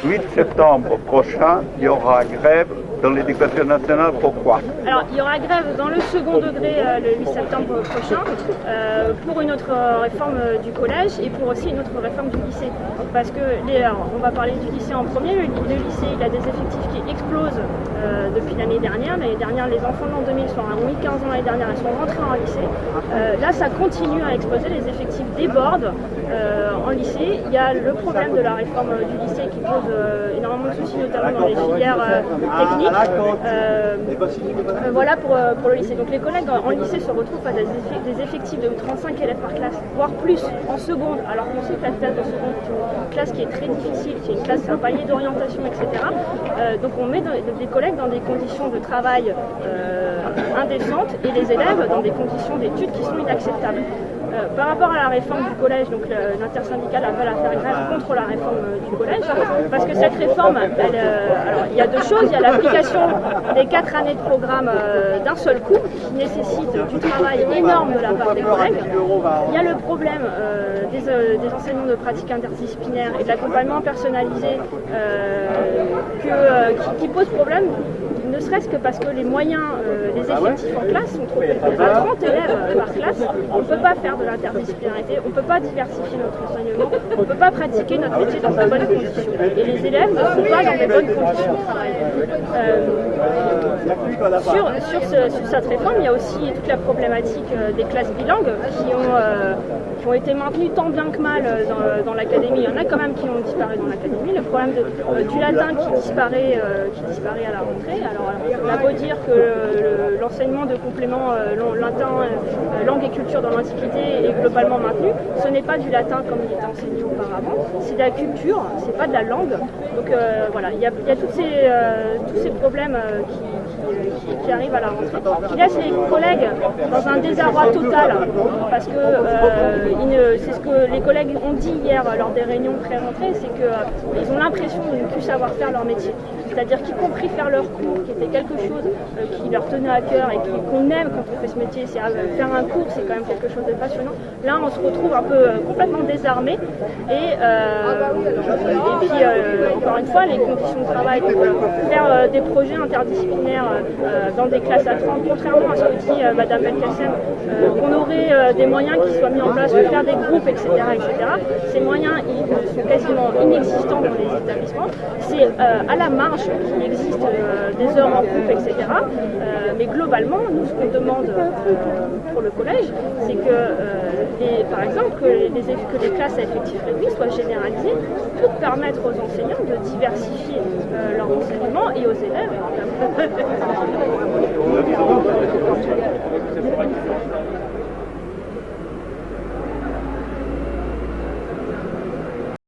8 septembre prochain, il y aura grève dans l'éducation nationale. Pourquoi? Alors, il y aura grève dans le second degré le 8 septembre prochain pour une autre réforme du collège et pour aussi une autre réforme du lycée. Parce que, on va parler du lycée en premier. Le lycée, il a des effectifs qui explosent depuis l'année dernière. L'année dernière, les enfants de l'an 2000 ont eu 15 ans l'année dernière, ils sont rentrés en lycée. Là, ça continue à exploser, les effectifs débordent en lycée. Il y a le problème de la réforme du lycée qui pose énormément de soucis, notamment dans les filières techniques. Voilà pour le lycée. Donc les collègues en lycée se retrouvent à des effectifs de 35 élèves par classe, voire plus en seconde, alors qu'on sait que la classe de seconde est une classe qui est très difficile, qui est une classe à un palier d'orientation, etc. Donc on met des collègues dans des conditions de travail indécentes et les élèves dans des conditions d'études qui sont inacceptables. Par rapport à la réforme du collège, donc l'intersyndicale appelle à faire grève contre la réforme du collège, parce que cette réforme, alors il y a deux choses, il y a l'application des 4 années de programme d'un seul coup, qui nécessite du travail énorme de la part des collègues. Il y a le problème des enseignements de pratique interdisciplinaire et de l'accompagnement personnalisé qui pose problème, ne serait-ce que parce que les moyens, les effectifs en classe sont trop élevés. À 30 élèves par classe, on ne peut pas faire de l'interdisciplinarité, on ne peut pas diversifier notre enseignement, on ne peut pas pratiquer notre métier dans de bonnes conditions. Et les élèves ne sont pas dans de bonnes conditions de travail. Sur cette réforme, il y a aussi toute la problématique des classes bilingues qui ont été maintenues tant bien que mal dans l'académie. Il y en a quand même qui ont disparu dans l'académie. Le problème du latin qui disparaît à la rentrée. Alors, on a beau dire que l'enseignement de complément latin, langue et culture dans l'Antiquité est globalement maintenu, ce n'est pas du latin comme il était enseigné auparavant, c'est de la culture, c'est pas de la langue. Donc voilà, il y a tous ces problèmes qui arrivent à la rentrée, qui laissent les collègues dans un désarroi total, parce que c'est ce que les collègues ont dit hier lors des réunions pré-rentrée, c'est qu'ils ont l'impression de ne plus savoir faire leur métier. C'est-à-dire qu'y compris faire leur cours, qui était quelque chose qui leur tenait à cœur et qu'on aime quand on fait ce métier, c'est faire un cours, c'est quand même quelque chose de passionnant. Là, on se retrouve un peu complètement désarmé et puis encore une fois, les conditions de travail, faire des projets interdisciplinaires dans des classes à 30, contrairement à ce que dit Madame Belkacem, qu'on aurait des moyens qui soient mis en place pour faire des groupes, etc., etc. Ces moyens, ils sont quasiment inexistants dans les établissements. C'est à la marge qu'il existe des heures en groupe, etc. Mais globalement, nous, ce qu'on demande pour le collège, c'est que, par exemple, que les classes à effectifs réduits soient généralisées pour permettre aux enseignants de diversifier leur enseignement et aux élèves.